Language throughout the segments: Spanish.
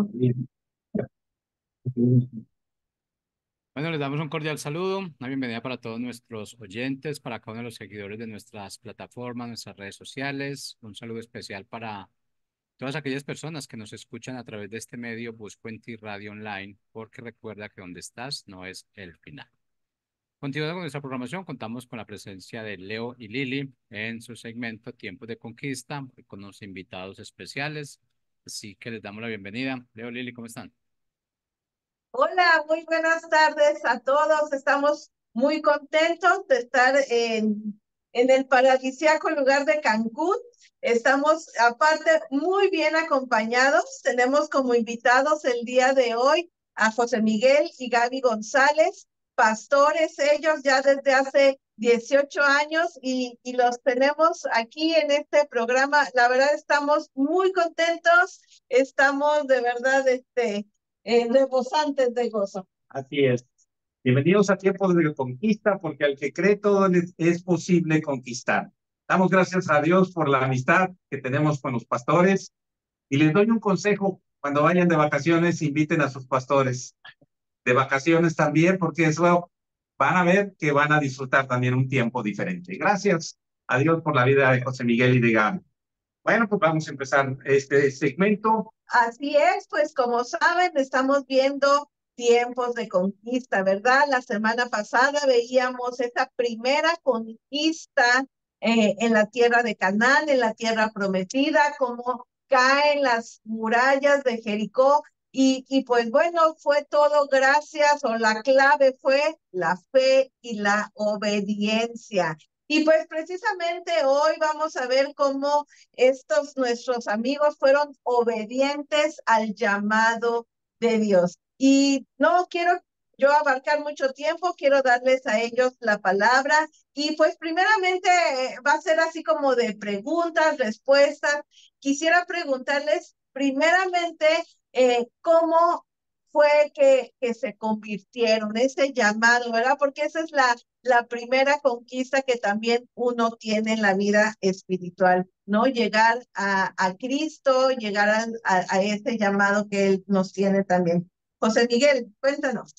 Bien. Bueno, les damos un cordial saludo, una bienvenida para todos nuestros oyentes, para cada uno de los seguidores de nuestras plataformas, nuestras redes sociales. Un saludo especial para todas aquellas personas que nos escuchan a través de este medio Busco en Ti Radio Online, porque recuerda que donde estás no es el final. Continuando con nuestra programación, contamos con la presencia de Leo y Lili en su segmento Tiempos de Conquista, con unos invitados especiales. Así que les damos la bienvenida. Leo, Lili, ¿cómo están? Hola, muy buenas tardes a todos. Estamos muy contentos de estar en el paradisíaco lugar de Cancún. Estamos, aparte, muy bien acompañados. Tenemos como invitados el día de hoy a José Miguel y Gaby González, pastores ellos ya desde hace 18 años y los tenemos aquí en este programa. La verdad, estamos muy contentos. Estamos de verdad, rebosantes de gozo. Así es. Bienvenidos a Tiempos de Conquista, porque al que cree todo es posible conquistar. Damos gracias a Dios por la amistad que tenemos con los pastores y les doy un consejo: cuando vayan de vacaciones, inviten a sus pastores de vacaciones también, porque eso van a ver que van a disfrutar también un tiempo diferente. Gracias a Dios por la vida de José Miguel y de Gaby. Bueno, pues vamos a empezar este segmento. Así es, pues como saben, estamos viendo tiempos de conquista, ¿verdad? La semana pasada veíamos esa primera conquista en la tierra de Canaán, en la tierra prometida, cómo caen las murallas de Jericó. Y pues bueno, fue todo gracias, o la clave fue la fe y la obediencia. Y pues precisamente hoy vamos a ver cómo estos nuestros amigos fueron obedientes al llamado de Dios. Y no quiero yo abarcar mucho tiempo, quiero darles a ellos la palabra. Y pues primeramente va a ser así como de preguntas, respuestas. Quisiera preguntarles primeramente cómo fue que se convirtieron, ese llamado, ¿verdad? Porque esa es la primera conquista que también uno tiene en la vida espiritual, ¿no? Llegar a Cristo, llegar a ese llamado que Él nos tiene también. José Miguel, cuéntanos.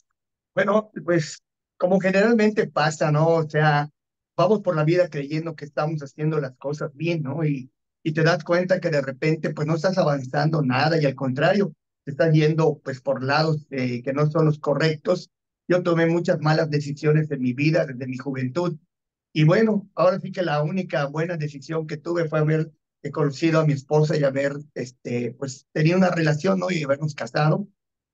Bueno, pues como generalmente pasa, ¿no? O sea, vamos por la vida creyendo que estamos haciendo las cosas bien, ¿no? Y te das cuenta que de repente pues no estás avanzando nada y al contrario, te estás yendo pues por lados que no son los correctos. Yo tomé muchas malas decisiones en mi vida desde mi juventud y bueno, ahora sí que la única buena decisión que tuve fue haber conocido a mi esposa y haber pues tenido una relación, ¿no? Y habernos casado.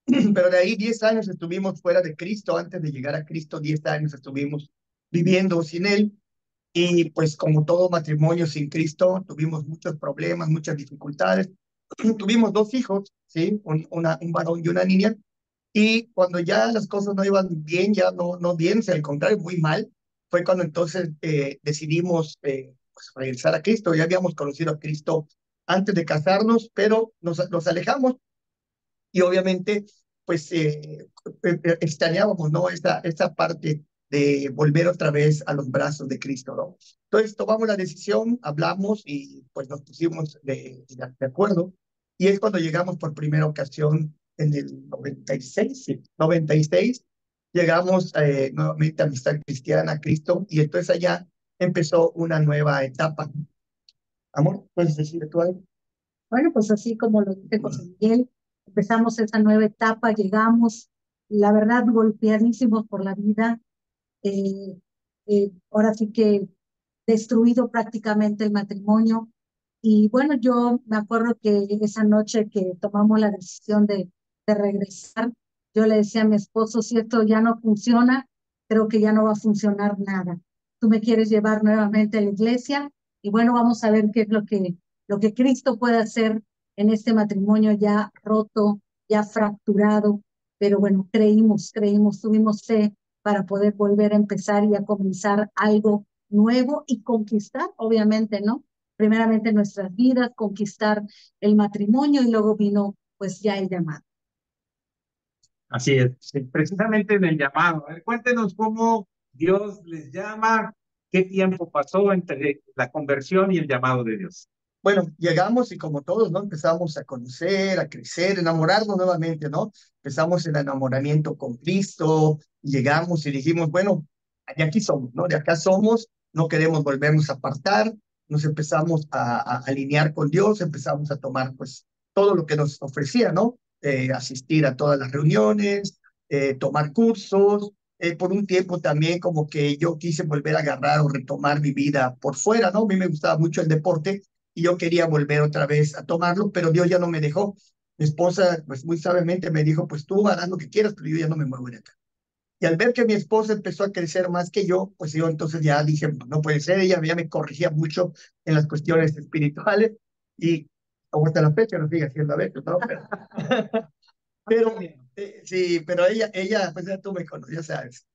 Pero de ahí 10 años estuvimos fuera de Cristo. Antes de llegar a Cristo, 10 años estuvimos viviendo sin Él. Y pues como todo matrimonio sin Cristo, tuvimos muchos problemas, muchas dificultades. Tuvimos 2 hijos, ¿sí? Un varón y una niña. Y cuando ya las cosas no iban bien, ya no bien, o sea, al contrario, muy mal, fue cuando entonces decidimos pues, regresar a Cristo. Ya habíamos conocido a Cristo antes de casarnos, pero nos alejamos y obviamente pues extrañábamos, ¿no? Esta parte de volver otra vez a los brazos de Cristo, ¿no? Entonces tomamos la decisión, hablamos y pues nos pusimos de acuerdo y es cuando llegamos por primera ocasión en el 96, sí, 96, llegamos nuevamente a Amistad Cristiana, a Cristo, y entonces allá empezó una nueva etapa. Amor, ¿puedes decir tú algo? Bueno, pues así como lo dice José Miguel, empezamos esa nueva etapa, llegamos, la verdad, golpeadísimos por la vida. eh, Ahora sí que destruido prácticamente el matrimonio. Y bueno, yo me acuerdo que esa noche que tomamos la decisión de regresar, yo le decía a mi esposo, si esto ya no funciona, creo que ya no va a funcionar nada. Tú me quieres llevar nuevamente a la iglesia y bueno, vamos a ver qué es lo que Cristo puede hacer en este matrimonio ya roto, ya fracturado. Pero bueno, creímos, tuvimos fe para poder volver a empezar y a comenzar algo nuevo y conquistar, obviamente, ¿no? Primeramente nuestras vidas, conquistar el matrimonio y luego vino pues ya el llamado. Así es. Sí, precisamente en el llamado. A ver, cuéntenos cómo Dios les llama, qué tiempo pasó entre la conversión y el llamado de Dios. bueno, llegamos y como todos, ¿no? Empezamos a conocer, a crecer, enamorarnos nuevamente, ¿no? Empezamos el enamoramiento con Cristo, llegamos y dijimos, bueno, de aquí somos, ¿no? De acá somos, no queremos volvernos a apartar, nos empezamos a alinear con Dios, empezamos a tomar, pues, todo lo que nos ofrecía, ¿no? Asistir a todas las reuniones, tomar cursos. Por un tiempo también como que yo quise volver a agarrar o retomar mi vida por fuera, ¿no? A mí me gustaba mucho el deporte y yo quería volver otra vez a tomarlo, pero Dios ya no me dejó. Mi esposa, pues muy sabiamente me dijo, pues tú harás lo que quieras, pero yo ya no me muevo de acá. Y al ver que mi esposa empezó a crecer más que yo, pues yo entonces ya dije, no puede ser, ella ya me corregía mucho en las cuestiones espirituales y como hasta la fecha lo sigue haciendo a veces, ¿no? Pero sí, pero ella, pues ya tú me conoces, ya sabes.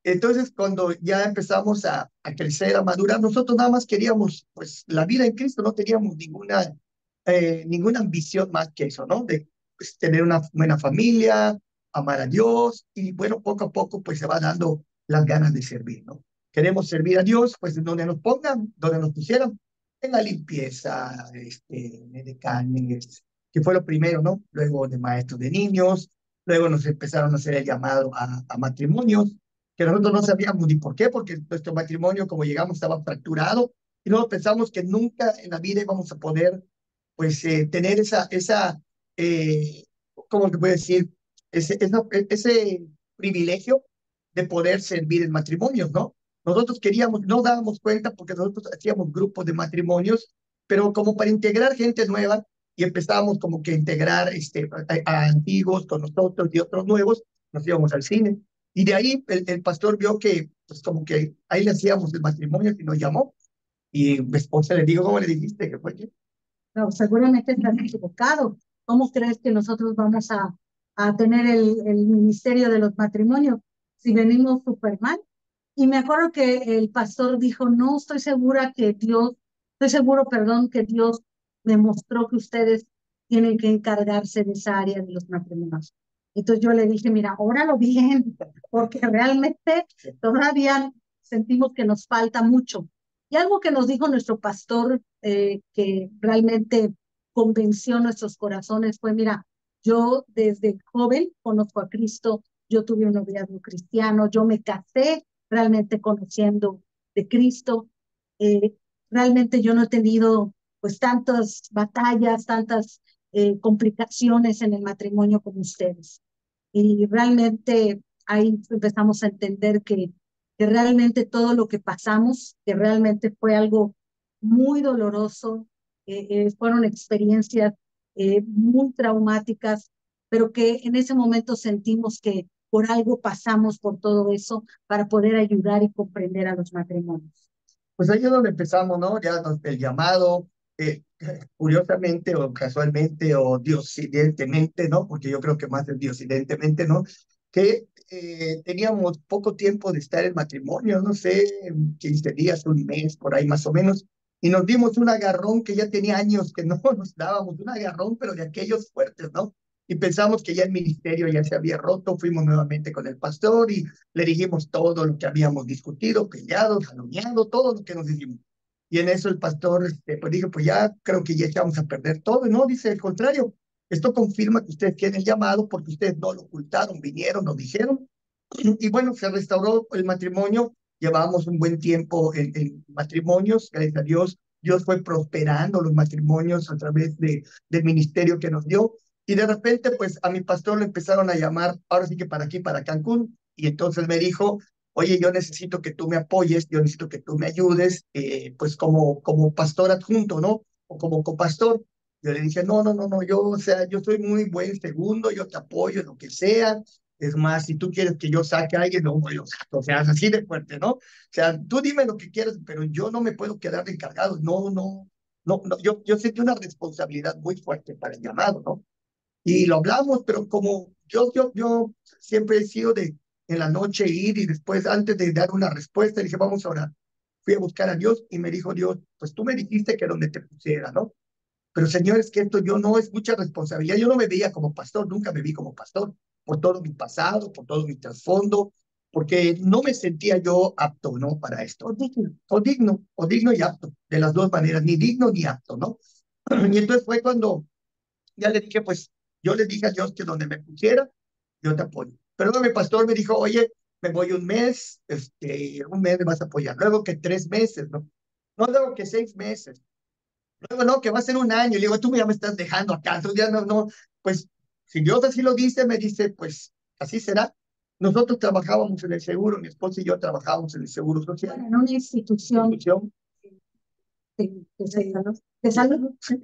Entonces, cuando ya empezamos a crecer, a madurar, nosotros nada más queríamos, pues, la vida en Cristo, no teníamos ninguna ambición más que eso, ¿no? De pues, tener una buena familia, amar a Dios, y bueno, poco a poco, pues, se va dando las ganas de servir, ¿no? Queremos servir a Dios, pues, en donde nos pongan, donde nos pusieran, en la limpieza, de carnes, que fue lo primero, ¿no? Luego de maestros de niños, luego nos empezaron a hacer el llamado a matrimonios, que nosotros no sabíamos ni por qué, porque nuestro matrimonio, como llegamos, estaba fracturado, y luego pensamos que nunca en la vida íbamos a poder, pues, tener eh, ¿cómo te puedo decir? Ese privilegio de poder servir en matrimonios, ¿no? Nosotros queríamos, no dábamos cuenta porque nosotros hacíamos grupos de matrimonios, pero como para integrar gente nueva, y empezábamos como que a integrar a antiguos con nosotros y otros nuevos, nos íbamos al cine. Y de ahí el pastor vio que, pues como que ahí le hacíamos el matrimonio y nos llamó. Y mi esposa le digo, ¿cómo le dijiste que fue? No, seguramente estás equivocado. ¿Cómo crees que nosotros vamos a tener el ministerio de los matrimonios si venimos súper mal? Y me acuerdo que el pastor dijo, no, estoy seguro, perdón, que Dios me mostró que ustedes tienen que encargarse de esa área de los matrimonios. Entonces yo le dije, mira, óralo bien, porque realmente todavía sentimos que nos falta mucho. Y algo que nos dijo nuestro pastor, que realmente convenció nuestros corazones, fue, mira, yo desde joven conozco a Cristo, yo tuve un noviazgo cristiano, yo me casé realmente conociendo de Cristo. Eh, Realmente yo no he tenido pues tantas batallas, tantas complicaciones en el matrimonio como ustedes. Y realmente ahí empezamos a entender que realmente todo lo que pasamos, que realmente fue algo muy doloroso, fueron experiencias muy traumáticas, pero que en ese momento sentimos que por algo pasamos por todo eso para poder ayudar y comprender a los matrimonios. Pues ahí es donde empezamos, ¿no? Ya el llamado, curiosamente o casualmente o diosidentemente, ¿no? Porque yo creo que más es diosidentemente, ¿no? Que teníamos poco tiempo de estar en matrimonio, no sé, 15 días, un mes, por ahí más o menos, y nos dimos un agarrón que ya tenía años que no nos dábamos, un agarrón, pero de aquellos fuertes, ¿no? Y pensamos que ya el ministerio ya se había roto, fuimos nuevamente con el pastor y le dijimos todo lo que habíamos discutido, peleado, jaloneado, todo lo que nos dijimos. Y en eso el pastor pues dijo, pues ya creo que ya echamos a perder todo. Y no, dice, al contrario, esto confirma que ustedes tienen el llamado porque ustedes no lo ocultaron, vinieron, nos dijeron. Y bueno, se restauró el matrimonio, llevábamos un buen tiempo en matrimonios, gracias a Dios. Dios fue prosperando los matrimonios a través del ministerio que nos dio. Y de repente, pues a mi pastor le empezaron a llamar, ahora sí que para aquí, para Cancún. Y entonces me dijo, oye, yo necesito que tú me apoyes, yo necesito que tú me ayudes, pues como pastor adjunto, ¿no? O como copastor. Yo le dije, no, no, no, no, yo, o sea, yo soy muy buen segundo, yo te apoyo en lo que sea. Es más, si tú quieres que yo saque a alguien, no, yo saco, o sea, es así de fuerte, ¿no? O sea, tú dime lo que quieras, pero yo no me puedo quedar de encargado, no, no, no, no, yo sentí una responsabilidad muy fuerte para el llamado, ¿no? Y lo hablamos, pero como yo siempre he sido de en la noche ir y después, antes de dar una respuesta, dije, vamos a orar. Fui a buscar a Dios y me dijo Dios, pues tú me dijiste que donde te pusiera, ¿no? Pero señores, que esto yo no es mucha responsabilidad. Yo no me veía como pastor, nunca me vi como pastor, por todo mi pasado, por todo mi trasfondo, porque no me sentía yo apto, ¿no? Para esto, o digno y apto, de las dos maneras, ni digno ni apto, ¿no? Y entonces fue cuando ya le dije, pues yo le dije a Dios que donde me pusiera, yo te apoyo. Pero luego mi pastor me dijo, oye, me voy un mes me vas a apoyar. Luego que 3 meses, ¿no? No, luego que 6 meses. Luego no, que va a ser un año. Y le digo, tú ya me estás dejando acá. Entonces ya no, pues si Dios así lo dice, me dice, pues así será. Nosotros trabajábamos en el seguro, mi esposa y yo trabajábamos en el seguro social. En una institución de salud. Sí.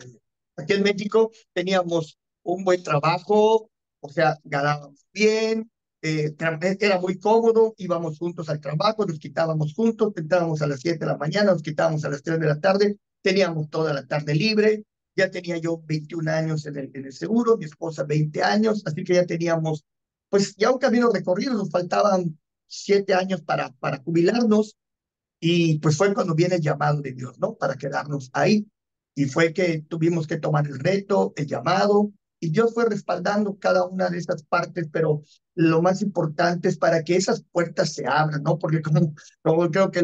Aquí en México teníamos un buen trabajo, o sea, ganábamos bien, era muy cómodo, íbamos juntos al trabajo, nos quitábamos juntos, entrábamos a las 7 de la mañana, nos quitábamos a las 3 de la tarde, teníamos toda la tarde libre, ya tenía yo 21 años en el seguro, mi esposa 20 años, así que ya teníamos, pues ya un camino recorrido, nos faltaban 7 años para jubilarnos, y pues fue cuando viene el llamado de Dios, ¿no? Para quedarnos ahí. Y fue que tuvimos que tomar el reto, el llamado, y Dios fue respaldando cada una de esas partes, pero lo más importante es para que esas puertas se abran, ¿no? Porque como creo que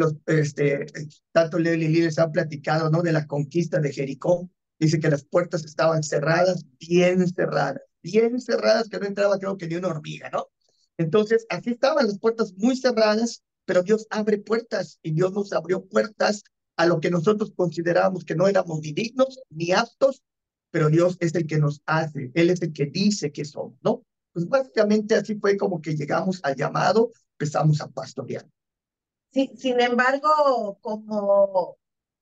tanto Leo y Lili les han platicado, ¿no? De la conquista de Jericó, dice que las puertas estaban bien cerradas, que no entraba creo que ni una hormiga, ¿no? Entonces, así estaban las puertas muy cerradas, pero Dios abre puertas y Dios nos abrió puertas a lo que nosotros considerábamos que no éramos ni dignos ni aptos, pero Dios es el que nos hace, Él es el que dice que somos, ¿no? Pues básicamente así fue como que llegamos al llamado, empezamos a pastorear. Sí, sin embargo, como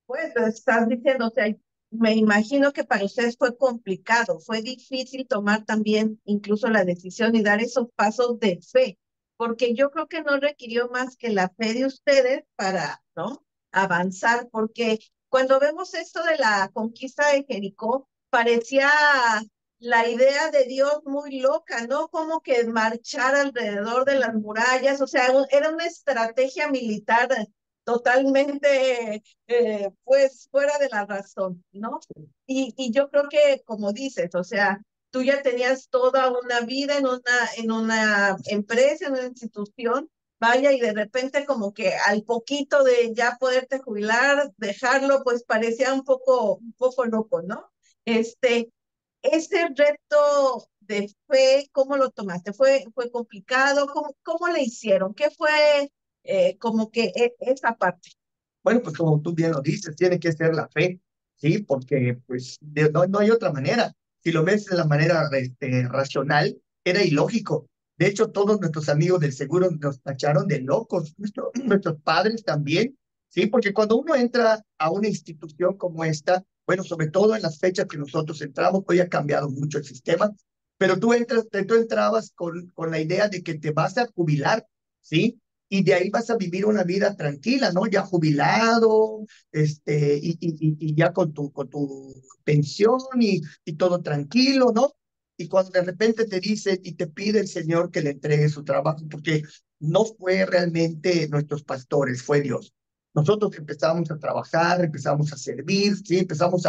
pues lo estás diciendo, o sea, me imagino que para ustedes fue complicado, fue difícil tomar también incluso la decisión y dar esos pasos de fe, porque yo creo que no requirió más que la fe de ustedes para, ¿no? Avanzar, porque cuando vemos esto de la conquista de Jericó, parecía la idea de Dios muy loca, ¿no? Como que marchar alrededor de las murallas, o sea, era una estrategia militar totalmente, pues, fuera de la razón, ¿no? Y yo creo que, como dices, o sea, tú ya tenías toda una vida en una empresa, en una institución, vaya, y de repente como que al poquito de ya poderte jubilar, dejarlo, pues parecía un poco loco, ¿no? Ese reto de fe, ¿cómo lo tomaste? ¿Fue complicado? ¿Cómo le hicieron? ¿Qué fue como que esa parte? Bueno, pues como tú bien lo dices, tiene que ser la fe, ¿sí? Porque pues no hay otra manera. Si lo ves de la manera racional, era ilógico. De hecho, todos nuestros amigos del seguro nos tacharon de locos, nuestros padres también, ¿sí? Porque cuando uno entra a una institución como esta, bueno, sobre todo en las fechas que nosotros entramos, hoy ha cambiado mucho el sistema, pero tú entrabas con la idea de que te vas a jubilar, ¿sí? Y de ahí vas a vivir una vida tranquila, ¿no? Ya jubilado, y ya con tu pensión y todo tranquilo, ¿no? Y cuando de repente te dice y te pide el Señor que le entregue su trabajo, porque no fue realmente nuestros pastores, fue Dios. Nosotros empezamos a trabajar, empezamos a servir, ¿sí? Empezamos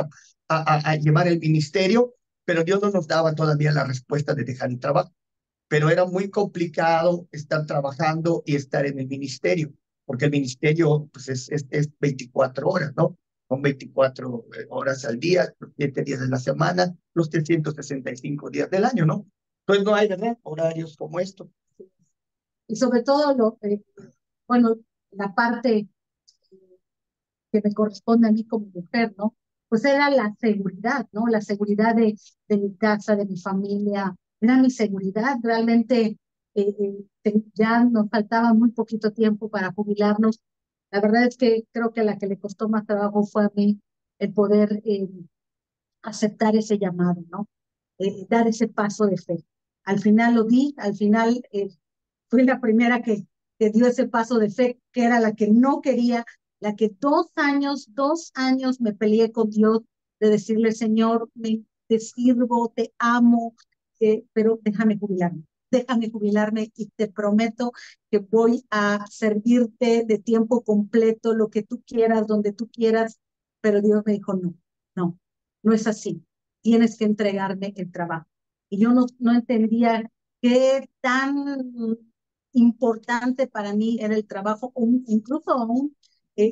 a llevar el ministerio, pero Dios no nos daba todavía la respuesta de dejar el trabajo, pero era muy complicado estar trabajando y estar en el ministerio, porque el ministerio pues, es 24 horas, ¿no? Son 24 horas al día, 7 días de la semana, los 365 días del año, ¿no? Entonces no hay, ¿verdad? Horarios como esto. Y sobre todo, bueno, la parte que me corresponde a mí como mujer, ¿no? Pues era la seguridad, ¿no? La seguridad de mi casa, de mi familia, era mi seguridad. Realmente ya nos faltaba muy poquito tiempo para jubilarnos. La verdad es que creo que la que le costó más trabajo fue a mí el poder aceptar ese llamado, ¿no? Dar ese paso de fe. Al final lo di, al final fui la primera que dio ese paso de fe, que era la que no quería, la que 2 años me peleé con Dios de decirle, Señor, te sirvo, te amo, pero déjame jubilarme y te prometo que voy a servirte de tiempo completo, lo que tú quieras, donde tú quieras, pero Dios me dijo, no, no es así, tienes que entregarme el trabajo. Y yo no entendía qué tan importante para mí era el trabajo, incluso aún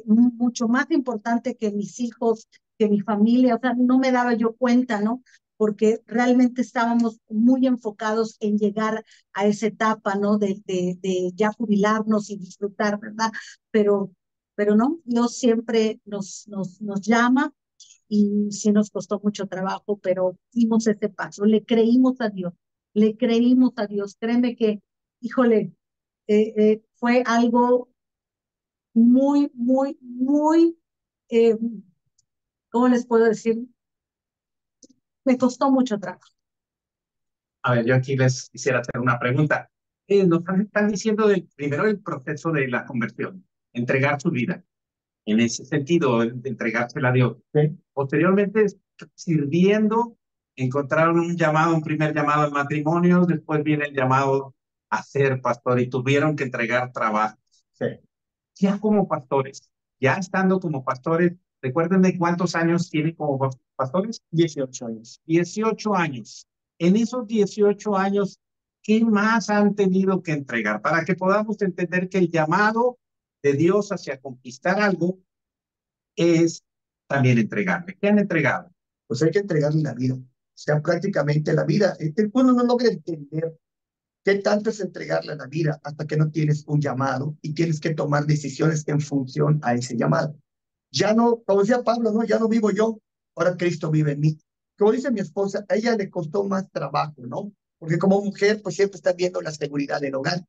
mucho más importante que mis hijos, que mi familia, o sea, no me daba yo cuenta, ¿no? Porque realmente estábamos muy enfocados en llegar a esa etapa, ¿no? De ya jubilarnos y disfrutar, ¿verdad? Pero no, Dios siempre nos llama y sí nos costó mucho trabajo, pero dimos ese paso, le creímos a Dios, créeme que, híjole, fue algo muy, muy, muy, eh, ¿cómo les puedo decir? Me costó mucho trabajo. A ver, yo aquí les quisiera hacer una pregunta. Nos están diciendo primero el proceso de la conversión, entregar su vida. En ese sentido, de entregársela a Dios. Sí. Posteriormente, sirviendo, encontraron un llamado, un primer llamado al matrimonio, después viene el llamado a ser pastor y tuvieron que entregar trabajo. Sí. Ya como pastores, ya estando como pastores, recuérdenme cuántos años tienen como pastores. 18 años. 18 años. En esos 18 años, ¿qué más han tenido que entregar? Para que podamos entender que el llamado de Dios hacia conquistar algo es también entregarle. ¿Qué han entregado? Pues hay que entregarle la vida. O sea, prácticamente la vida. Uno no logra entender qué tanto es entregarle la vida hasta que no tienes un llamado y tienes que tomar decisiones en función a ese llamado. Ya no, como decía Pablo, no, ya no vivo yo, ahora Cristo vive en mí. Como dice mi esposa, a ella le costó más trabajo, ¿no? Porque como mujer, pues siempre está viendo la seguridad del hogar.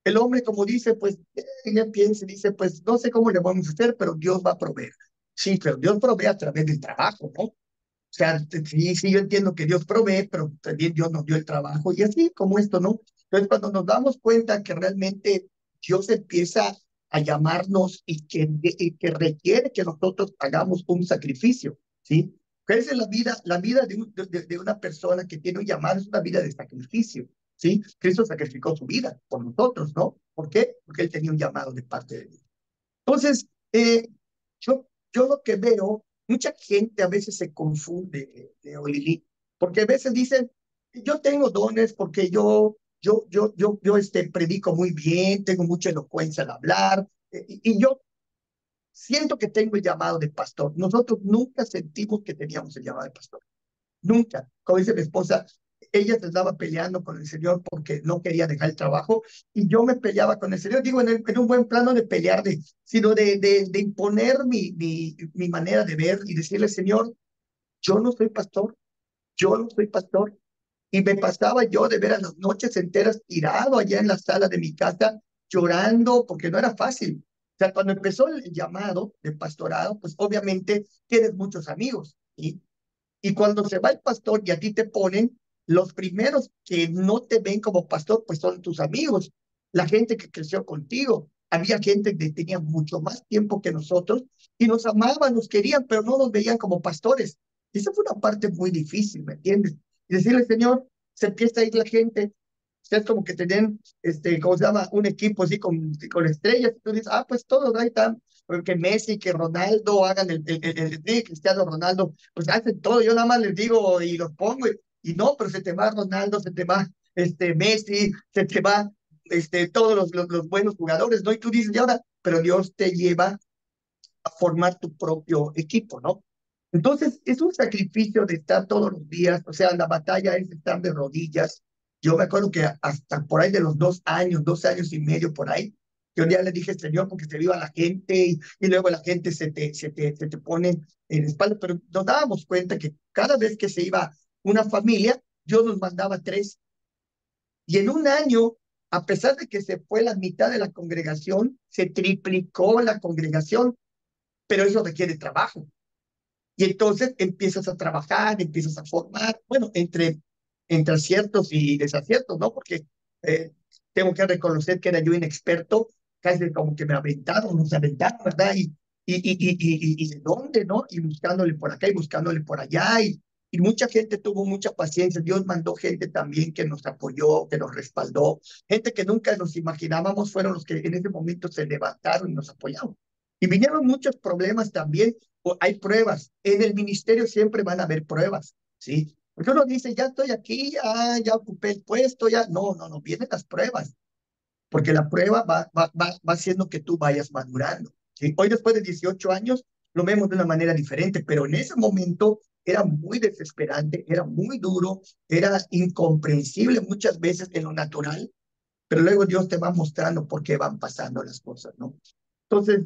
El hombre, como dice, pues ella piensa y dice, pues no sé cómo le vamos a hacer, pero Dios va a proveer. Sí, pero Dios provee a través del trabajo, ¿no? O sea, sí, yo entiendo que Dios provee, pero también Dios nos dio el trabajo y así como esto, ¿no? Entonces, cuando nos damos cuenta que realmente Dios empieza a llamarnos y que requiere que nosotros hagamos un sacrificio, ¿sí? Esa es la vida de una persona que tiene un llamado, es una vida de sacrificio, ¿sí? Cristo sacrificó su vida por nosotros, ¿no? ¿Por qué? Porque Él tenía un llamado de parte de Dios. Entonces, yo lo que veo, mucha gente a veces se confunde, Olili, porque a veces dicen, yo tengo dones porque yo predico muy bien, tengo mucha elocuencia al hablar, y yo siento que tengo el llamado de pastor. Nosotros nunca sentimos que teníamos el llamado de pastor. Nunca. Como dice mi esposa, ella se estaba peleando con el Señor porque no quería dejar el trabajo y yo me peleaba con el Señor, digo, en un buen plano de pelear, sino de imponer mi manera de ver y decirle, Señor, yo no soy pastor, yo no soy pastor. Y me pasaba yo de ver a las noches enteras tirado allá en la sala de mi casa, llorando, porque no era fácil. O sea, cuando empezó el llamado de pastorado, pues obviamente tienes muchos amigos, ¿sí? Y cuando se va el pastor y a ti te ponen, los primeros que no te ven como pastor, pues son tus amigos, la gente que creció contigo. Había gente que tenía mucho más tiempo que nosotros y nos amaban, nos querían, pero no nos veían como pastores. Y esa fue una parte muy difícil, ¿me entiendes? Y decirle, Señor, se empieza a ir la gente. Es como que tienen, ¿cómo se llama? Un equipo así con estrellas. Y tú dices, pues todos ahí están. Que Messi, que Ronaldo hagan Cristiano Ronaldo, pues hacen todo. Yo nada más les digo y los pongo. Y no, pero se te va Ronaldo, se te va Messi, se te va todos los buenos jugadores, ¿no? Y tú dices, y ahora, pero Dios te lleva a formar tu propio equipo, ¿no? Entonces, es un sacrificio de estar todos los días, o sea, la batalla es estar de rodillas. Yo me acuerdo que hasta por ahí de los 2 años y medio por ahí, yo un día le dije, Señor, porque se iba la gente y luego la gente se te pone en la espalda, pero nos dábamos cuenta que cada vez que se iba una familia, Dios nos mandaba 3. Y en un año, a pesar de que se fue la mitad de la congregación, se triplicó la congregación, pero eso requiere trabajo. Y entonces empiezas a trabajar, empiezas a formar, bueno, entre aciertos y desaciertos, ¿no? Porque tengo que reconocer que era yo inexperto, casi como que me aventaron, nos aventaron, ¿verdad? Y de dónde, ¿no? Y buscándole por acá y buscándole por allá. Y mucha gente tuvo mucha paciencia. Dios mandó gente también que nos apoyó, que nos respaldó. Gente que nunca nos imaginábamos fueron los que en ese momento se levantaron y nos apoyaron. Y vinieron muchos problemas también. Hay pruebas. En el ministerio siempre van a haber pruebas, ¿sí? Porque uno dice, ya estoy aquí, ya ocupé el puesto, ya. No, vienen las pruebas. Porque la prueba va haciendo que tú vayas madurando, ¿sí? Hoy, después de 18 años, lo vemos de una manera diferente, pero en ese momento era muy desesperante, era muy duro, era incomprensible muchas veces en lo natural, pero luego Dios te va mostrando por qué van pasando las cosas, ¿no? Entonces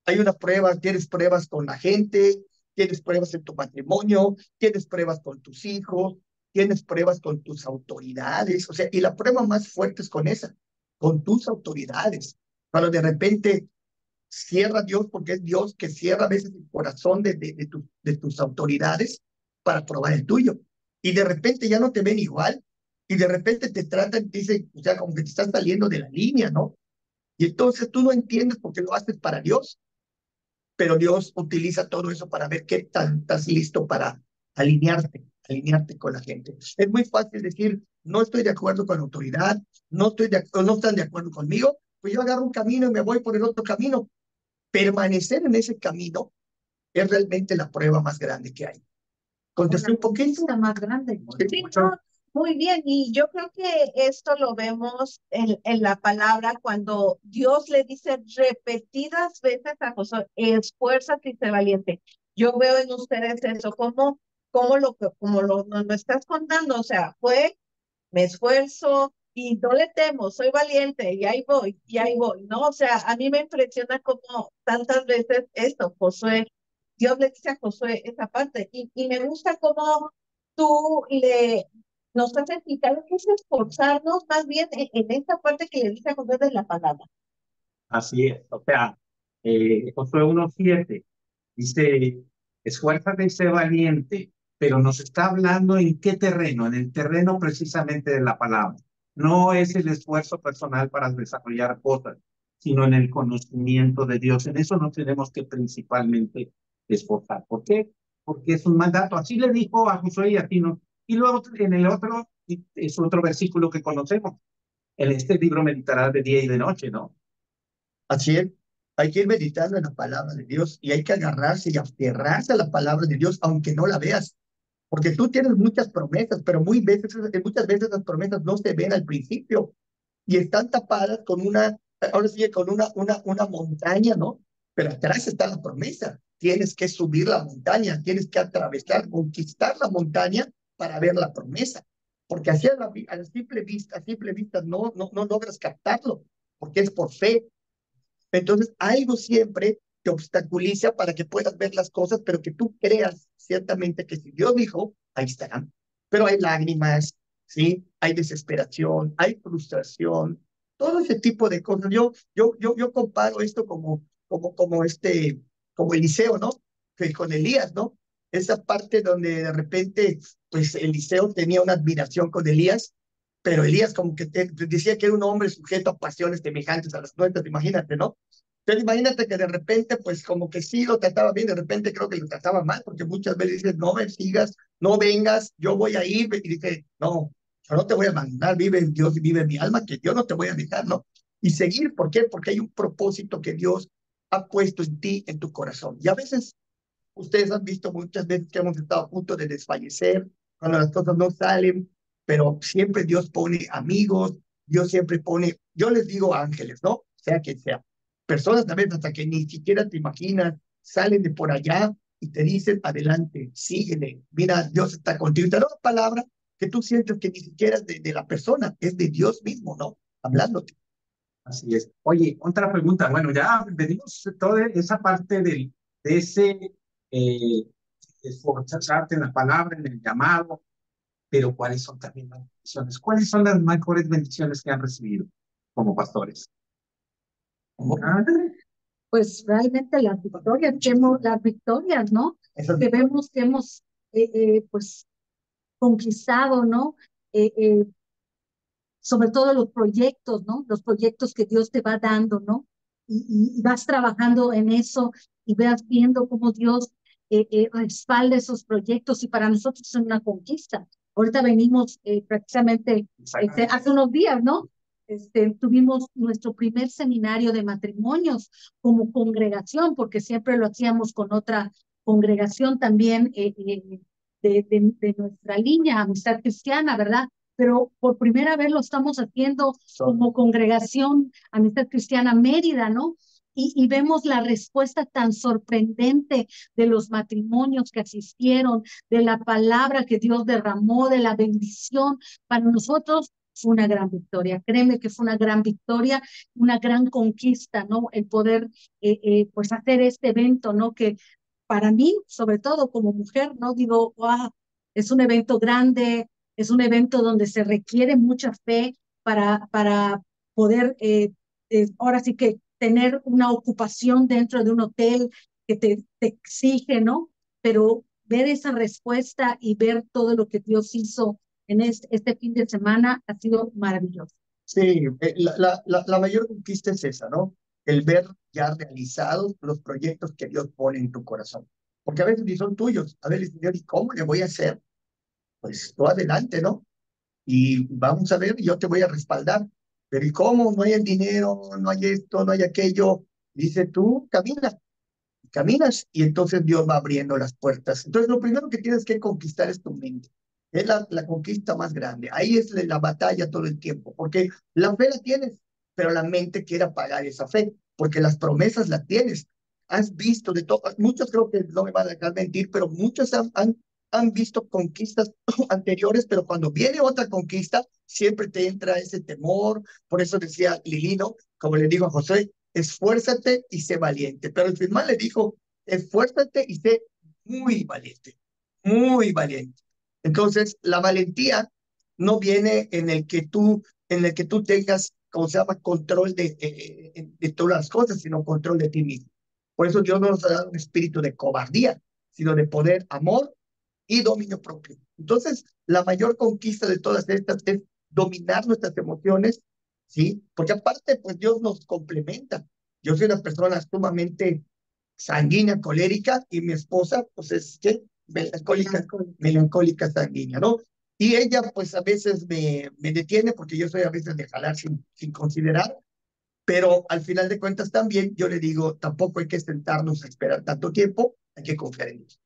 hay una prueba, tienes pruebas con la gente, tienes pruebas en tu matrimonio, tienes pruebas con tus hijos, tienes pruebas con tus autoridades, o sea, y la prueba más fuerte es con esa, con tus autoridades. Cuando de repente cierra Dios, porque es Dios que cierra a veces el corazón de tus autoridades para probar el tuyo. Y de repente ya no te ven igual, y de repente te tratan, te dicen, o sea, como que te estás saliendo de la línea, ¿no? Y entonces tú no entiendes por qué lo haces para Dios, pero Dios utiliza todo eso para ver qué tan estás listo para alinearte con la gente. Es muy fácil decir, no estoy de acuerdo con la autoridad, no están de acuerdo conmigo, pues yo agarro un camino y me voy por el otro camino. Permanecer en ese camino es realmente la prueba más grande que hay. ¿Contesté un poquito? La más grande. Sí, no, muy bien, y yo creo que esto lo vemos en la palabra cuando Dios le dice repetidas veces a Josué, esfuérzate y sé valiente. Yo veo en ustedes eso, nos lo estás contando, o sea, me esfuerzo y no le temo, soy valiente y ahí voy, ¿no? O sea, a mí me impresiona como tantas veces esto, Josué, Dios le dice a Josué esa parte y me gusta cómo tú nos has explicado que es esforzarnos más bien en esta parte que le dice a Josué de la palabra. Así es, o sea, Josué 1:7 dice, esfuérzate y sé valiente, pero nos está hablando en qué terreno, en el terreno precisamente de la palabra. No es el esfuerzo personal para desarrollar cosas, sino en el conocimiento de Dios. En eso nos tenemos que principalmente esforzar. ¿Por qué? Porque es un mandato. Así le dijo a Josué y a ti, ¿no? Y luego en el otro, es otro versículo que conocemos. En este libro meditarás de día y de noche, ¿no? Así es. Hay que ir meditando en la palabra de Dios y hay que agarrarse y aferrarse a la palabra de Dios, aunque no la veas. Porque tú tienes muchas promesas, pero muchas veces las promesas no se ven al principio y están tapadas con ahora sí, con una montaña, ¿no? Pero atrás está la promesa. Tienes que subir la montaña, tienes que atravesar, conquistar la montaña para ver la promesa. Porque así a simple vista no logras captarlo, porque es por fe. Entonces, algo siempre te obstaculiza para que puedas ver las cosas, pero que tú creas ciertamente que si Dios dijo, ahí estarán. Pero hay lágrimas, ¿sí? Hay desesperación, hay frustración, todo ese tipo de cosas. Yo comparo esto como Eliseo, ¿no? Que con Elías, ¿no? Esa parte donde de repente, pues Eliseo tenía una admiración con Elías, pero Elías como que decía que era un hombre sujeto a pasiones semejantes a las nuestras, imagínate, ¿no? Entonces imagínate que de repente, pues como que sí lo trataba bien, de repente creo que lo trataba mal, porque muchas veces dices, no me sigas, no vengas, yo voy a ir, y dice, no, yo no te voy a mandar, vive en Dios y vive en mi alma, que yo no te voy a dejar, ¿no? Y seguir, ¿por qué? Porque hay un propósito que Dios ha puesto en ti, en tu corazón. Y a veces, ustedes han visto muchas veces que hemos estado a punto de desfallecer, cuando las cosas no salen, pero siempre Dios pone amigos, Dios siempre pone, yo les digo ángeles, ¿no? Sea que sea. Personas también hasta que ni siquiera te imaginas, salen de por allá y te dicen, adelante, síguele, mira, Dios está contigo. Y te da una palabra que tú sientes que ni siquiera es de la persona, es de Dios mismo, ¿no? Hablándote. Así es. Oye, otra pregunta. Bueno, ya venimos de toda esa parte de ese eh, esforzarte en la palabra, en el llamado, pero ¿cuáles son también las bendiciones? ¿Cuáles son las mejores bendiciones que han recibido como pastores? Ah, Pues realmente las victorias, ¿no? Eso Que vemos que hemos pues conquistado, ¿no? Sobre todo los proyectos, ¿no? Los proyectos que Dios te va dando, ¿no? Y vas trabajando en eso y vas viendo cómo Dios respalda esos proyectos y para nosotros es una conquista. Ahorita venimos precisamente hace unos días, ¿no? Tuvimos nuestro primer seminario de matrimonios como congregación, porque siempre lo hacíamos con otra congregación también de nuestra línea, Amistad Cristiana, ¿verdad? Pero por primera vez lo estamos haciendo como congregación Amistad Cristiana Mérida, ¿no? y vemos la respuesta tan sorprendente de los matrimonios que asistieron, de la palabra que Dios derramó, de la bendición. Para nosotros fue una gran victoria. Créeme que fue una gran victoria, una gran conquista, ¿no? El poder, pues, hacer este evento, ¿no? Que para mí, sobre todo como mujer, ¿no? Digo, wow, es un evento grande, es un evento donde se requiere mucha fe para poder, ahora sí que tener una ocupación dentro de un hotel que te exige, ¿no? Pero ver esa respuesta y ver todo lo que Dios hizo en este fin de semana ha sido maravilloso. Sí, la mayor conquista es esa, ¿no? El ver ya realizados los proyectos que Dios pone en tu corazón. Porque a veces ni son tuyos. A ver, Señor, ¿y cómo le voy a hacer? Pues tú adelante, ¿no? Y vamos a ver, yo te voy a respaldar. Pero ¿y cómo? No hay el dinero, no hay esto, no hay aquello. Dice tú, camina, caminas y entonces Dios va abriendo las puertas. Entonces lo primero que tienes que conquistar es tu mente. Es la conquista más grande. Ahí es la batalla todo el tiempo, porque la fe la tienes, pero la mente quiere apagar esa fe, porque las promesas las tienes. Has visto de todo, muchos creo que no me van a dejar mentir, pero muchos han visto conquistas anteriores, pero cuando viene otra conquista, siempre te entra ese temor. Por eso decía Lilino, como le digo a José, esfuérzate y sé valiente. Pero el final le dijo, esfuérzate y sé muy valiente, muy valiente. Entonces, la valentía no viene en el que tú tengas, como se llama, control de todas las cosas, sino control de ti mismo. Por eso Dios no nos ha dado un espíritu de cobardía, sino de poder, amor y dominio propio. Entonces, la mayor conquista de todas estas es dominar nuestras emociones, ¿sí? Porque aparte, pues Dios nos complementa. Yo soy una persona sumamente sanguínea, colérica, y mi esposa, pues es que melancólica sanguínea, ¿no? Y ella, pues a veces me detiene porque yo soy a veces de jalar sin considerar, pero al final de cuentas también yo le digo, tampoco hay que sentarnos a esperar tanto tiempo, hay que confiar en Dios.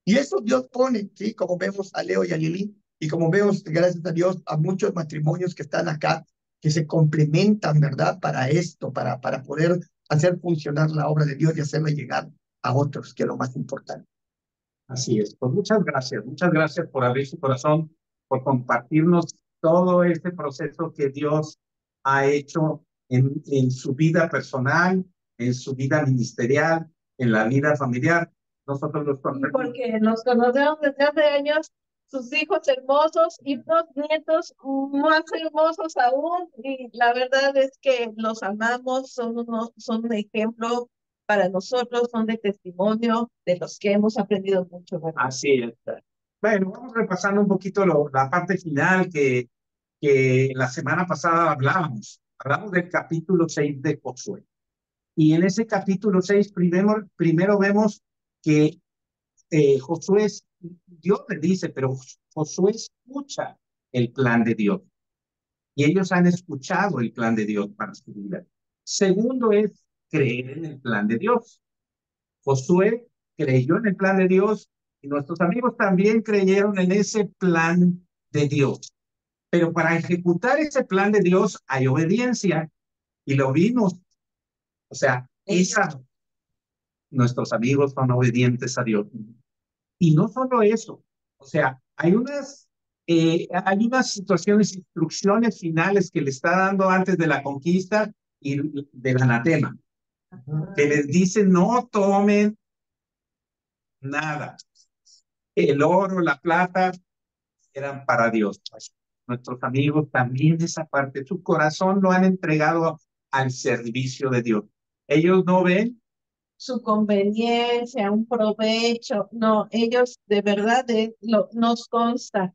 Y eso Dios pone, ¿sí? Como vemos a Leo y a Lili, y como vemos, gracias a Dios, a muchos matrimonios que están acá, que se complementan, ¿verdad? Para esto, para poder hacer funcionar la obra de Dios y hacerla llegar a otros, que es lo más importante. Así es. Pues muchas gracias por abrir su corazón, por compartirnos todo este proceso que Dios ha hecho en su vida personal, en su vida ministerial, en la vida familiar. Nosotros los porque nos conocemos desde hace años, sus hijos hermosos y unos nietos más hermosos aún, y la verdad es que los amamos, son un ejemplo para nosotros, son de testimonio de los que hemos aprendido mucho, ¿verdad? Así es. Bueno, vamos repasando un poquito la parte final que la semana pasada hablábamos. Hablamos del capítulo 6 de Josué. Y en ese capítulo 6 primero vemos que Josué, Dios le dice, pero Josué escucha el plan de Dios. Y ellos han escuchado el plan de Dios para su vida. Segundo es creer en el plan de Dios. Josué creyó en el plan de Dios y nuestros amigos también creyeron en ese plan de Dios. Pero para ejecutar ese plan de Dios hay obediencia y lo vimos. O sea, nuestros amigos son obedientes a Dios. Y no solo eso, o sea, hay unas situaciones, instrucciones finales que le está dando antes de la conquista y del anatema, que les dice no tomen nada. El oro, la plata eran para Dios. Pues, nuestros amigos también esa parte, su corazón lo han entregado al servicio de Dios. Ellos no ven Su conveniencia, un provecho, no, ellos de verdad nos consta.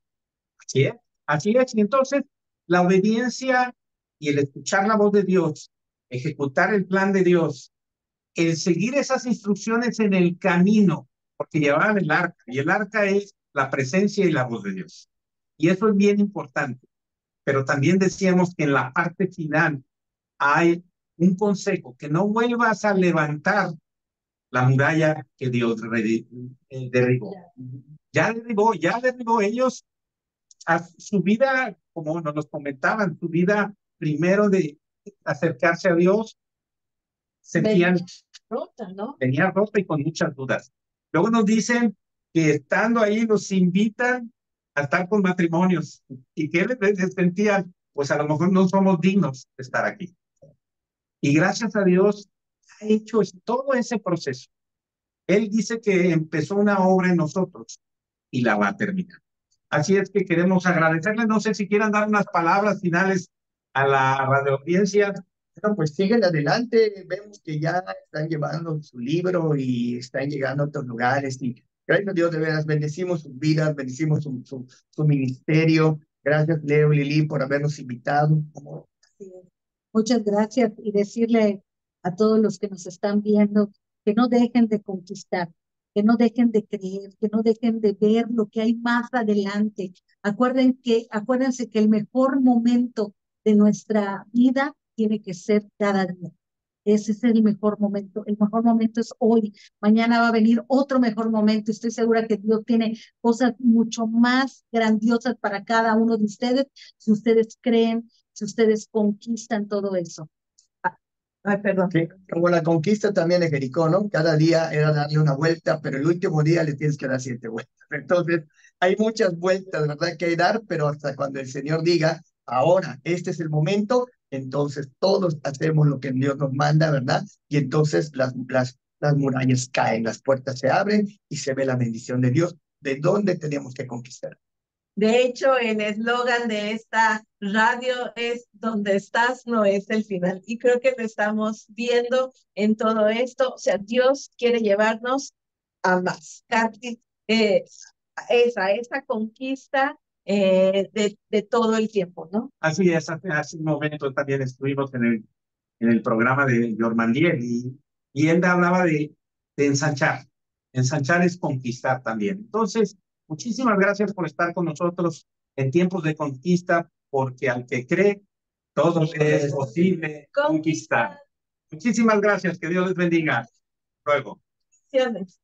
así es, así es. Y entonces la obediencia y el escuchar la voz de Dios, ejecutar el plan de Dios, el seguir esas instrucciones en el camino, porque llevaban el arca, y el arca es la presencia y la voz de Dios. Y eso es bien importante. Pero también decíamos que en la parte final hay un consejo, que no vuelvas a levantar la muralla que Dios derribó. Ya derribó ellos a su vida, como nos comentaban, su vida primero de acercarse a Dios, sentían, rota, ¿no? venía rota y con muchas dudas. Luego nos dicen que estando ahí nos invitan a estar con matrimonios. ¿Y qué les sentían? Pues a lo mejor no somos dignos de estar aquí. Y gracias a Dios ha hecho todo ese proceso. Él dice que empezó una obra en nosotros y la va a terminar. Así es que queremos agradecerle. No sé si quieran dar unas palabras finales a la radioaudiencia. Bueno, pues siguen adelante, vemos que ya están llevando su libro y están llegando a otros lugares y gracias a Dios de veras bendecimos sus vidas, bendecimos su ministerio. Gracias Leo y Lili por habernos invitado. Así es. Muchas gracias y decirle a todos los que nos están viendo que no dejen de conquistar, que no dejen de creer, que no dejen de ver lo que hay más adelante. Acuérdense que el mejor momento de nuestra vida tiene que ser cada día. Ese es el mejor momento. El mejor momento es hoy. Mañana va a venir otro mejor momento. Estoy segura que Dios tiene cosas mucho más grandiosas para cada uno de ustedes si ustedes creen, si ustedes conquistan todo eso. Ay, perdón. Sí, como la conquista también de Jericó, ¿no? Cada día era darle una vuelta, pero el último día le tienes que dar 7 vueltas. Entonces, hay muchas vueltas, ¿verdad? Que hay que dar, pero hasta cuando el Señor diga, ahora, este es el momento, entonces todos hacemos lo que Dios nos manda, ¿verdad? Y entonces las murallas caen, las puertas se abren y se ve la bendición de Dios. ¿De dónde tenemos que conquistar? De hecho, el eslogan de esta radio es "Donde estás no es el final". Y creo que lo estamos viendo en todo esto. O sea, Dios quiere llevarnos a más. Casi, esa conquista de todo el tiempo, ¿no? Así es, hace un momento también estuvimos en el programa de Jormandiel y él hablaba de ensanchar. Ensanchar es conquistar también. Entonces, muchísimas gracias por estar con nosotros en tiempos de conquista, porque al que cree, todo es posible conquistar. Muchísimas gracias, que Dios les bendiga. Luego. Bendiciones.